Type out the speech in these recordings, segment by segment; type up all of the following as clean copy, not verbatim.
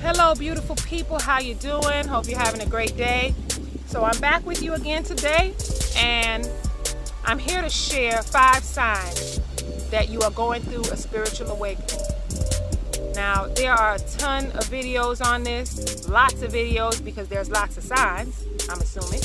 Hello beautiful people, how you doing? Hope you're having a great day. So I'm back with you again today, and I'm here to share 5 signs that you are going through a spiritual awakening. Now there are a ton of videos on this, lots of videos, because there's lots of signs, I'm assuming,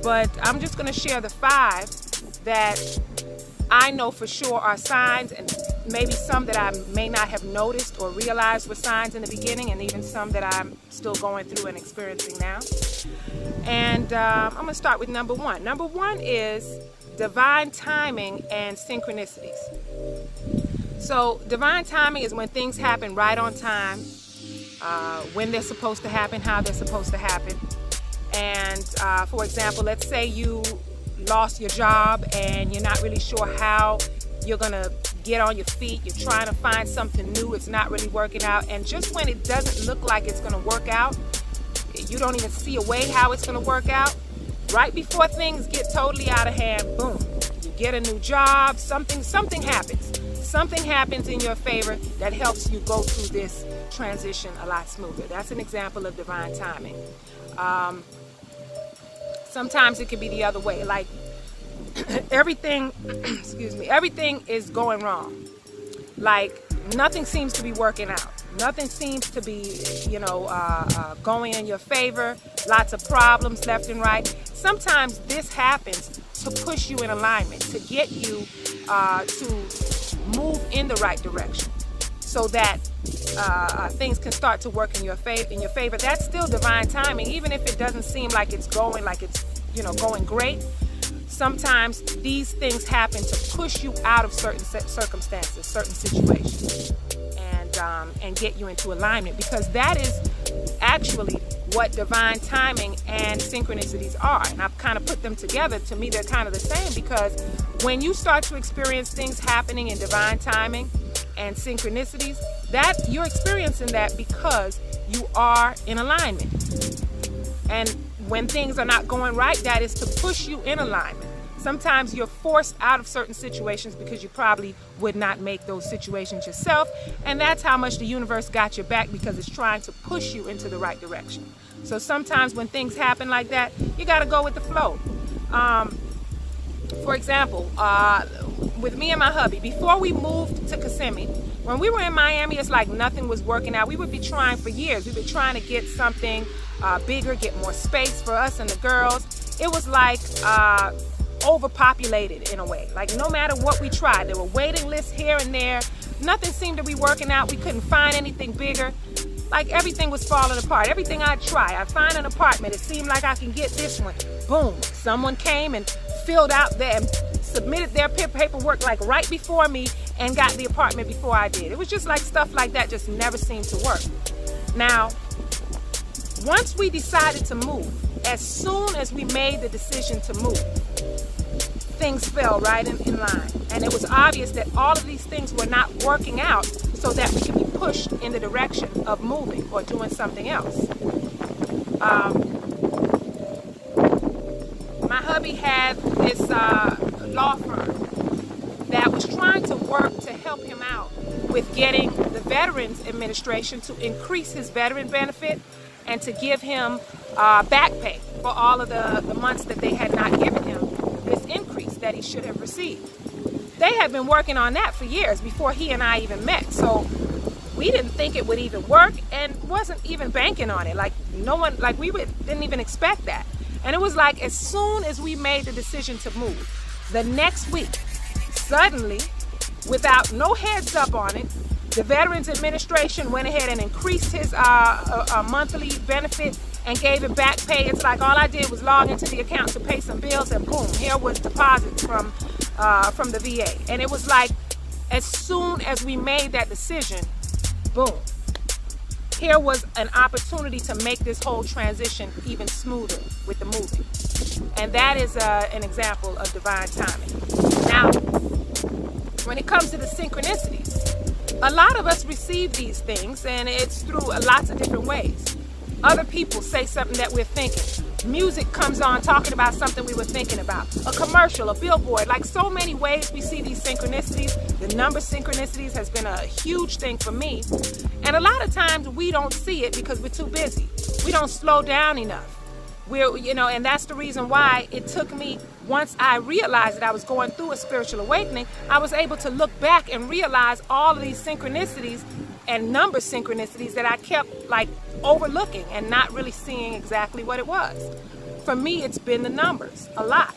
but I'm just going to share the 5 that I know for sure are signs, and maybe some that I may not have noticed or realized were signs in the beginning, and even some that I'm still going through and experiencing now. And I'm going to start with number 1. Number 1 is divine timing and synchronicities. So divine timing is when things happen right on time, when they're supposed to happen, how they're supposed to happen. And for example, let's say you lost your job and you're not really sure how you're gonna get on your feet. You're trying to find something new. It's not really working out, and just when it doesn't look like it's gonna work out, you don't even see a way how it's gonna work out, right before things get totally out of hand, boom, you get a new job. Something happens in your favor that helps you go through this transition a lot smoother. That's an example of divine timing. Sometimes it could be the other way, like everything everything is going wrong. Like nothing seems to be working out. Nothing seems to be, going in your favor. Lots of problems left and right. Sometimes this happens to push you in alignment, to get you to move in the right direction, so that things can start to work in your favor. That's still divine timing, even if it doesn't seem like it's going going great. Sometimes these things happen to push you out of certain circumstances, certain situations, and get you into alignment, because that is actually what divine timing and synchronicities are. And I've kind of put them together. To me, they're kind of the same, because when you start to experience things happening in divine timing and synchronicities, that you're experiencing that because you are in alignment. And when things are not going right, that is to push you in alignment. Sometimes you're forced out of certain situations because you probably would not make those situations yourself, and that's how much the universe got your back, because it's trying to push you into the right direction. So sometimes when things happen like that, you got to go with the flow. For example, with me and my hubby, before we moved to Kissimmee, when we were in Miami, it's like nothing was working out. We would be trying for years. We'd be trying to get something bigger, get more space for us and the girls. It was like overpopulated in a way. Like no matter what we tried, there were waiting lists here and there. Nothing seemed to be working out. We couldn't find anything bigger. Like everything was falling apart. Everything I'd try, I'd find an apartment. It seemed like I can get this one. Boom, someone came and filled out and submitted their paperwork like right before me and got the apartment before I did. It was just like stuff like that just never seemed to work. Now, once we decided to move, as soon as we made the decision to move, things fell right in line. And it was obvious that all of these things were not working out so that we could be pushed in the direction of moving or doing something else. My hubby had this law firm that was trying to work to help him out with getting the Veterans Administration to increase his veteran benefit and to give him back pay for all of the months that they had not given him this increase that he should have received. They had been working on that for years before he and I even met, so we didn't think it would even work and wasn't even banking on it. Like no one, like we didn't even expect that. And it was like as soon as we made the decision to move, the next week, suddenly, without no heads up on it, the Veterans Administration went ahead and increased his monthly benefit and gave him back pay. It's like all I did was log into the account to pay some bills, and boom, here was deposits from the VA. And it was like as soon as we made that decision, boom, here was an opportunity to make this whole transition even smoother with the moving. And that is an example of divine timing. Now, when it comes to the synchronicities, a lot of us receive these things, and it's through lots of different ways. Other people say something that we're thinking. Music comes on talking about something we were thinking about. A commercial, a billboard, like so many ways we see these synchronicities. The number synchronicities has been a huge thing for me. And a lot of times we don't see it because we're too busy. We don't slow down enough. And that's the reason why it took me, once I realized that I was going through a spiritual awakening, I was able to look back and realize all of these synchronicities and number synchronicities that I kept like overlooking and not really seeing exactly what it was. For me, it's been the numbers a lot.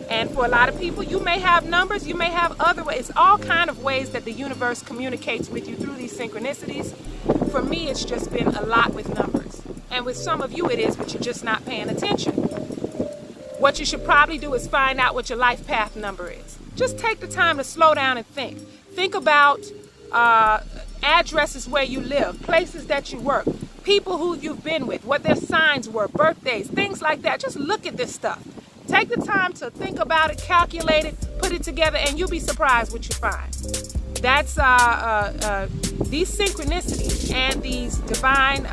And for a lot of people, you may have numbers, you may have other ways. It's all kind of ways that the universe communicates with you through these synchronicities. For me, it's just been a lot with numbers. And with some of you it is, but you're just not paying attention. What you should probably do is find out what your life path number is. Just take the time to slow down and think. Think about addresses where you live, places that you work, people who you've been with, what their signs were, birthdays, things like that. Just look at this stuff. Take the time to think about it, calculate it, put it together, and you'll be surprised what you find. That's these synchronicities and these divine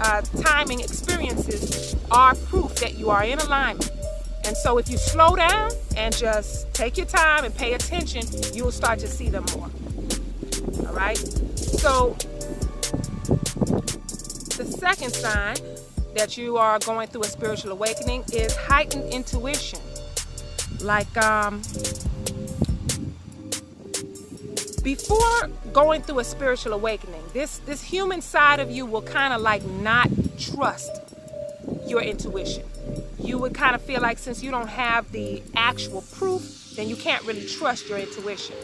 timing experiences are proof that you are in alignment. And so if you slow down and just take your time and pay attention, you will start to see them more. All right? So the second sign that you are going through a spiritual awakening is heightened intuition. Like before going through a spiritual awakening, this human side of you will kind of like not trust your intuition. You would kind of feel like since you don't have the actual proof, then you can't really trust your intuition.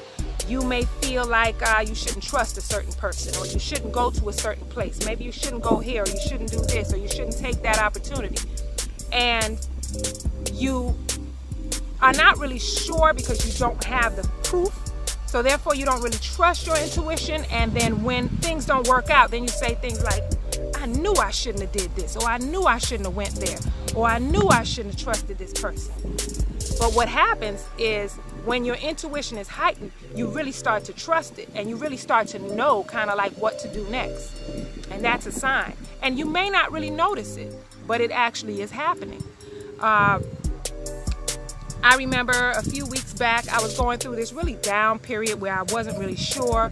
You may feel like you shouldn't trust a certain person, or you shouldn't go to a certain place. Maybe you shouldn't go here, or you shouldn't do this, or you shouldn't take that opportunity. And you are not really sure because you don't have the proof. So therefore you don't really trust your intuition. And then when things don't work out, then you say things like, I knew I shouldn't have did this, or I knew I shouldn't have went there, or I knew I shouldn't have trusted this person. But what happens is when your intuition is heightened, you really start to trust it, and you really start to know kind of like what to do next. And that's a sign. And you may not really notice it, but it actually is happening. I remember a few weeks back, I was going through this really down period where I wasn't really sure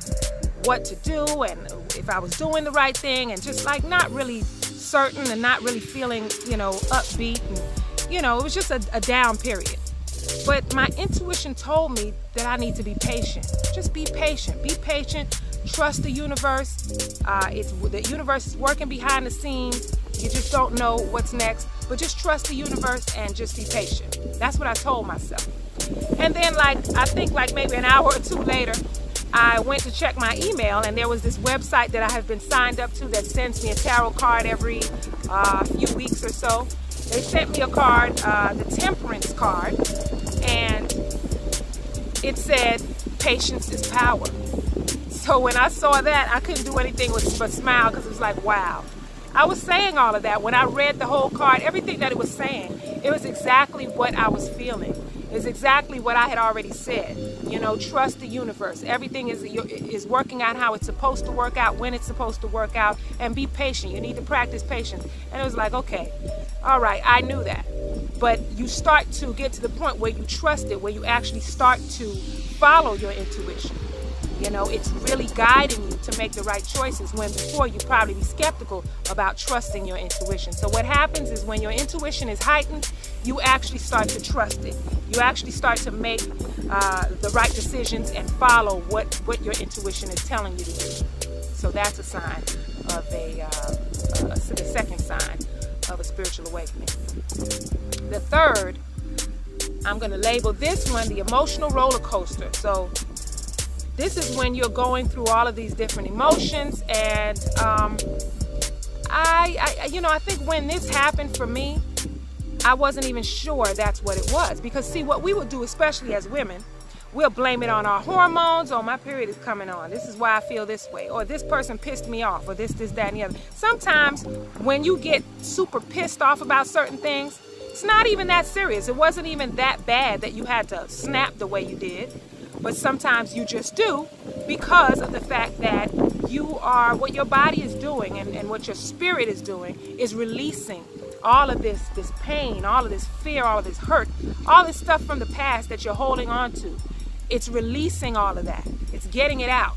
what to do and if I was doing the right thing, and just like not really certain and not really feeling, upbeat. And, it was just a down period. But my intuition told me that I need to be patient. Just be patient. Be patient. Trust the universe. The universe is working behind the scenes. You just don't know what's next. But just trust the universe and just be patient. That's what I told myself. And then I think maybe an hour or two later, I went to check my email, and there was this website that I have been signed up to that sends me a tarot card every few weeks or so. They sent me a card, the Temperance card, and it said, patience is power. So when I saw that, I couldn't do anything but smile, because it was like, wow. I was saying all of that. When I read the whole card, everything that it was saying, it was exactly what I was feeling. It's exactly what I had already said. Trust the universe. Everything is working out how it's supposed to work out, when it's supposed to work out, and be patient. You need to practice patience. And it was like, okay, all right, I knew that. But you start to get to the point where you trust it, where you actually start to follow your intuition. It's really guiding you to make the right choices, when before you'd probably be skeptical about trusting your intuition. So what happens is when your intuition is heightened, you actually start to trust it. You actually start to make the right decisions and follow what your intuition is telling you to do. So that's a sign of the second sign of a spiritual awakening. The third, I'm going to label this one the emotional roller coaster. So this is when you're going through all of these different emotions, and I think when this happened for me, I wasn't even sure that's what it was. Because see, what we will do, especially as women, we'll blame it on our hormones. Oh, my period is coming on. This is why I feel this way. Or this person pissed me off. Or this, that, and the other. Sometimes when you get super pissed off about certain things, it's not even that serious. It wasn't even that bad that you had to snap the way you did. But sometimes you just do, because of the fact that what your body is doing and what your spirit is doing is releasing all of this pain, all of this fear, all of this hurt, all this stuff from the past that you're holding on to. It's releasing all of that. It's getting it out.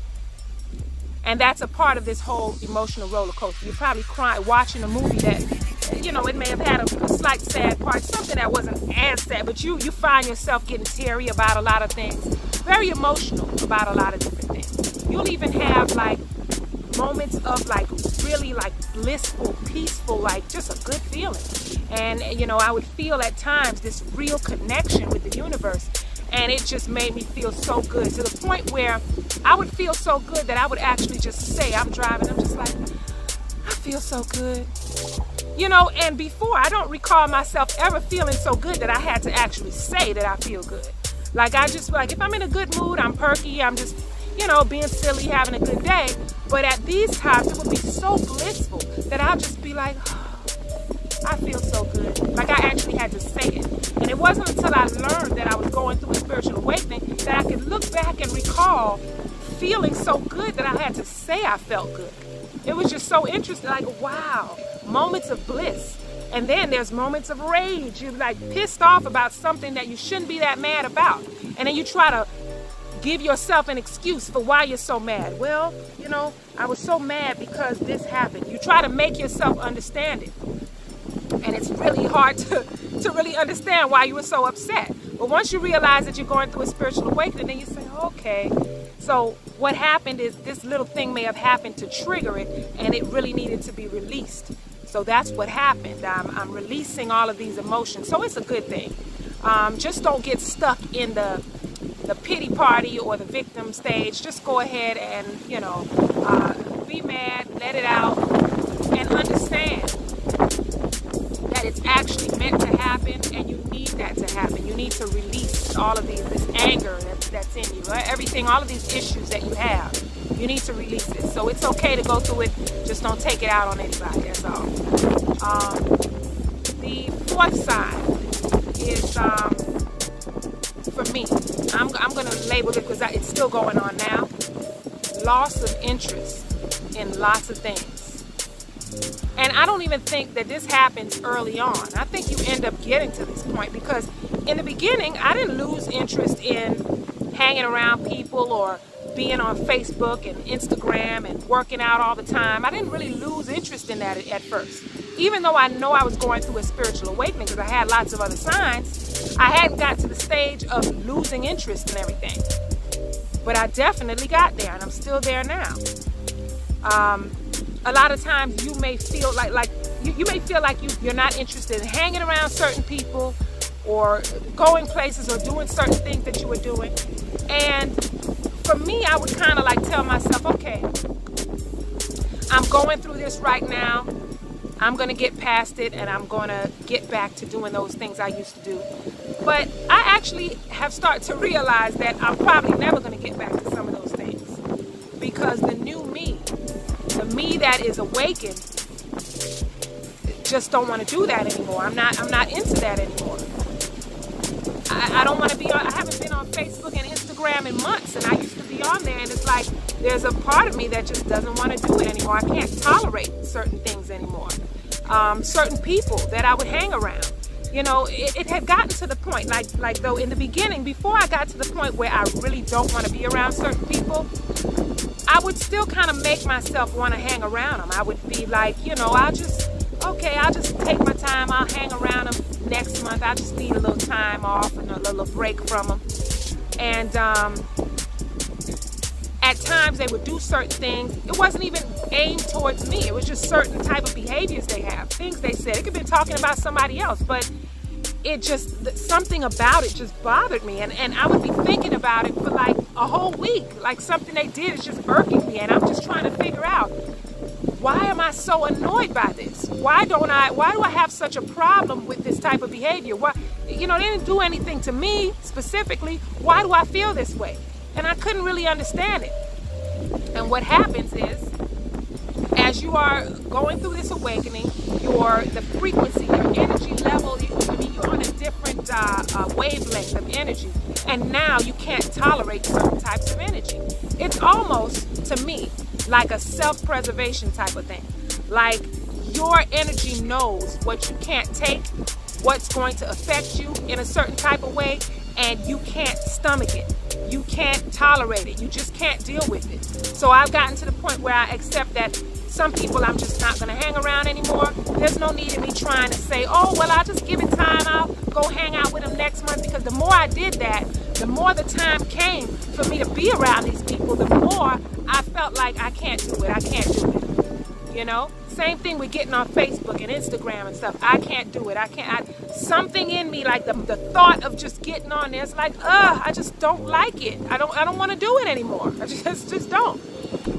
And that's a part of this whole emotional roller coaster. You're probably crying watching a movie that, you know, it may have had a slight sad part, something that wasn't as sad, but you find yourself getting teary about a lot of things, very emotional about a lot of different things. You'll even have like moments of like really like blissful, peaceful, like just a good feeling. And you know, I would feel at times this real connection with the universe, and it just made me feel so good, to the point where I would feel so good that I would actually just say, I'm driving, I'm just like, I feel so good. You know, and before, I don't recall myself ever feeling so good that I had to actually say that I feel good. Like, I just, like, if I'm in a good mood, I'm perky, I'm just, you know, being silly, having a good day. But at these times, it would be so blissful that I'll just be like, oh, I feel so good. Like, I actually had to say it. And it wasn't until I learned that I was going through a spiritual awakening that I could look back and recall feeling so good that I had to say I felt good. It was just so interesting, like, wow, moments of bliss. And then there's moments of rage. You're like pissed off about something that you shouldn't be that mad about. And then you try to give yourself an excuse for why you're so mad. Well, you know, I was so mad because this happened. You try to make yourself understand it. And it's really hard to really understand why you were so upset. But once you realize that you're going through a spiritual awakening, then you say, okay, so what happened is this little thing may have happened to trigger it, and it really needed to be released. So that's what happened. I'm releasing all of these emotions. So it's a good thing. Just don't get stuck in the pity party or the victim stage. Just go ahead and, you know, be mad, let it out, and understand that it's actually meant to happen, and you need that to happen. You need to release all of this anger that's in you, right? Everything, all of these issues that you have, you need to release it. So it's okay to go through it, just don't take it out on anybody, that's all. The fourth sign is, for me, I'm going to label it because it's still going on now, loss of interest in lots of things. And I don't even think that this happens early on. I think you end up getting to this point because in the beginning, I didn't lose interest in hanging around people or being on Facebook and Instagram and working out all the time. I didn't really lose interest in that at first. Even though I know I was going through a spiritual awakening because I had lots of other signs, I hadn't got to the stage of losing interest in everything. But I definitely got there, and I'm still there now. A lot of times you may feel like you may feel like you're not interested in hanging around certain people or going places or doing certain things that you were doing. And for me, I would kind of like tell myself, okay, I'm going through this right now. I'm going to get past it, and I'm going to get back to doing those things I used to do. But I actually have started to realize that I'm probably never going to get back to some of those things, because the new me, the me that is awakened, just don't want to do that anymore. I'm not into that anymore. I don't want to be on, I haven't been on Facebook and Instagram in months, and I used to be on there, and it's like there's a part of me that just doesn't want to do it anymore. I can't tolerate certain things anymore. Certain people that I would hang around. You know, it had gotten to the point, like though in the beginning, before I got to the point where I really don't want to be around certain people, I would still kind of make myself want to hang around them. I would be like, you know, I'll just take my time, I'll hang around them next month. I just need a little time off and a little break from them. And at times they would do certain things. It wasn't even aimed towards me. It was just certain type of behaviors they have, things they said. It could be talking about somebody else, but it just, something about it just bothered me. And I would be thinking about it for like a whole week. Like something they did is just irking me, and I'm just trying to figure out, why am I so annoyed by this? Why do I have such a problem with this type of behavior? Why, you know, they didn't do anything to me specifically. Why do I feel this way? And I couldn't really understand it. And what happens is, as you are going through this awakening, the frequency, your energy level, you're on a different wavelength of energy. And now you can't tolerate certain types of energy. It's almost, to me, like a self-preservation type of thing. Like your energy knows what you can't take, what's going to affect you in a certain type of way, and you can't stomach it. You can't tolerate it. You just can't deal with it. So I've gotten to the point where I accept that some people I'm just not going to hang around anymore. There's no need in me trying to say, oh, well, I'll just give it time. I'll go hang out with them next month. Because the more I did that, the more the time came for me to be around these people, the more I felt like I can't do it. I can't do it. You know, same thing with getting on Facebook and Instagram and stuff. I can't do it. Something in me, like the thought of just getting on there, it's like, I just don't like it. I don't want to do it anymore. I just don't.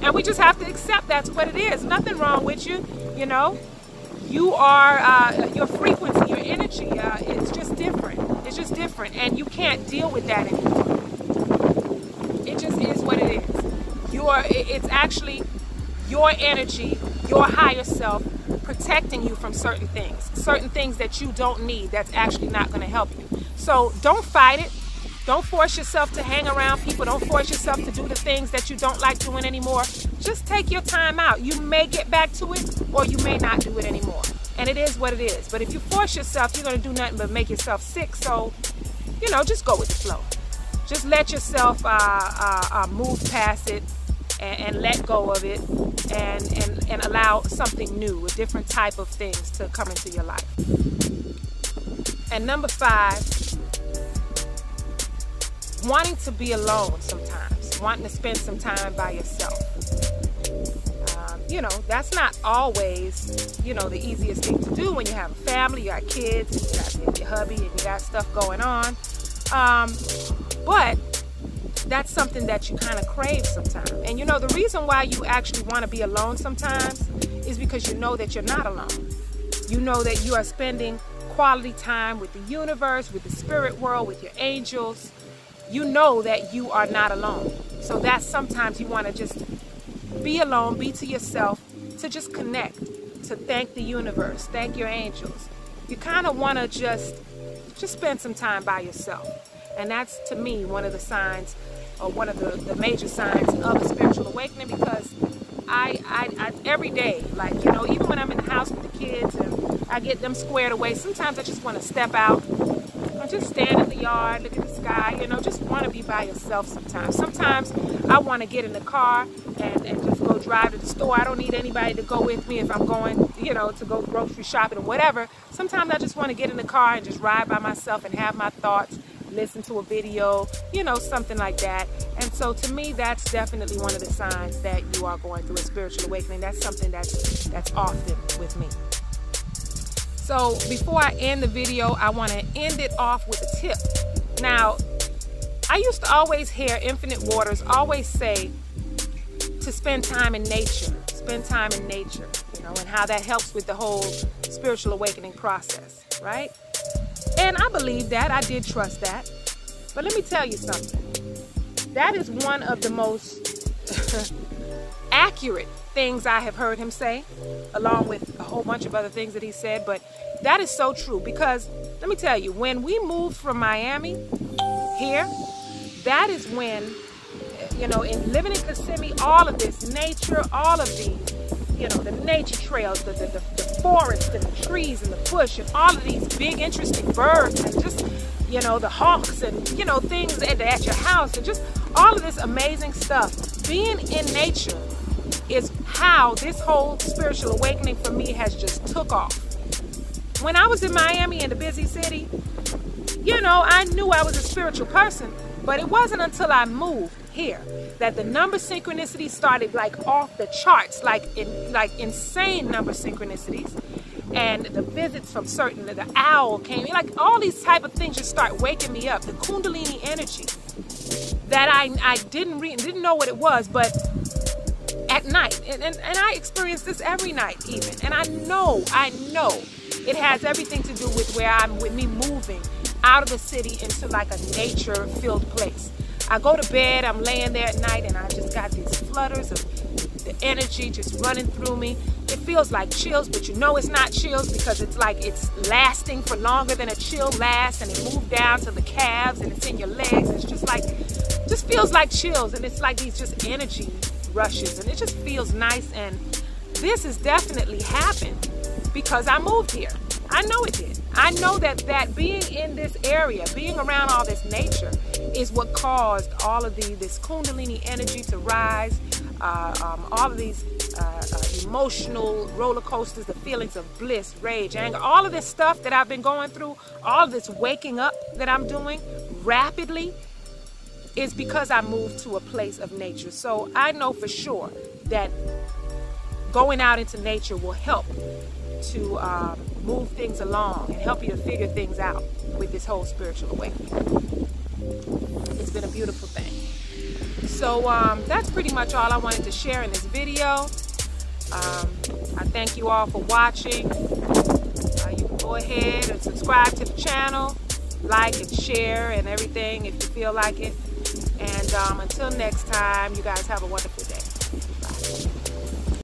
And we just have to accept that's what it is. Nothing wrong with you. You know, you are your frequency, your energy. It's just different. It's just different, and you can't deal with that anymore. It just is what it is. It's actually your energy, your higher self, protecting you from certain things that you don't need, that's actually not going to help you. So don't fight it. Don't force yourself to hang around people. Don't force yourself to do the things that you don't like doing anymore. Just take your time out. You may get back to it, or you may not do it anymore. And it is what it is. But if you force yourself, you're going to do nothing but make yourself sick. So, you know, just go with the flow. Just let yourself move past it. And let go of it, and allow something new, a different type of things to come into your life. And number 5, wanting to be alone sometimes, wanting to spend some time by yourself. You know, that's not always, you know, the easiest thing to do when you have a family, you got kids, you got your hubby, and you got stuff going on. But that's something that you kind of crave sometimes. And you know, the reason why you actually want to be alone sometimes is because you know that you're not alone. You know that you are spending quality time with the universe, with the spirit world, with your angels. You know that you are not alone. So that's sometimes you want to just be alone, be to yourself, to just connect, to thank the universe, thank your angels. You kind of want to just spend some time by yourself. And that's, to me, one of the signs, or one of the major signs of a spiritual awakening, because I every day, like, you know, even when I'm in the house with the kids and I get them squared away, sometimes I just want to step out and just stand in the yard, look at the sky, you know, just want to be by yourself sometimes. Sometimes I want to get in the car and just go drive to the store. I don't need anybody to go with me if I'm going, you know, to go grocery shopping or whatever. Sometimes I just want to get in the car and just ride by myself and have my thoughts, listen to a video, you know, something like that. And so to me, that's definitely one of the signs that you are going through a spiritual awakening. That's something that's often with me. So before I end the video, I want to end it off with a tip. Now, I used to always hear Infinite Waters always say to spend time in nature, you know, and how that helps with the whole spiritual awakening process, right? And I believe that. I did trust that. But let me tell you something. That is one of the most accurate things I have heard him say, along with a whole bunch of other things that he said. But that is so true, because let me tell you, when we moved from Miami here, that is when, you know, in living in Kissimmee, all of this nature, all of these, you know, the nature trails, the forest and the trees and the bush and all of these big interesting birds and just, you know, the hawks and, you know, things at your house and just all of this amazing stuff. Being in nature is how this whole spiritual awakening for me has just took off. When I was in Miami, in the busy city, you know, I knew I was a spiritual person, but it wasn't until I moved here that the number synchronicities started like off the charts, like insane number synchronicities, and the visits from certain, the owl came, like all these type of things just start waking me up. The Kundalini energy that I didn't know what it was, but at night, and I experience this every night even, and I know it has everything to do with me moving out of the city into like a nature-filled place. I go to bed, I'm laying there at night, and I just got these flutters of the energy just running through me. It feels like chills, but you know it's not chills because it's like it's lasting for longer than a chill lasts, and it moved down to the calves and it's in your legs. It's just like, just feels like chills, and it's like these just energy rushes, and it just feels nice. And this has definitely happened because I moved here. I know it did. I know that being in this area, being around all this nature, is what caused all of this Kundalini energy to rise, all of these emotional roller coasters, the feelings of bliss, rage, anger, all of this stuff that I've been going through, all of this waking up that I'm doing rapidly, is because I moved to a place of nature. So I know for sure that going out into nature will help to move things along and help you to figure things out with this whole spiritual awakening. It's been a beautiful thing. So that's pretty much all I wanted to share in this video. I thank you all for watching. You can go ahead and subscribe to the channel, like and share and everything if you feel like it. And until next time, you guys have a wonderful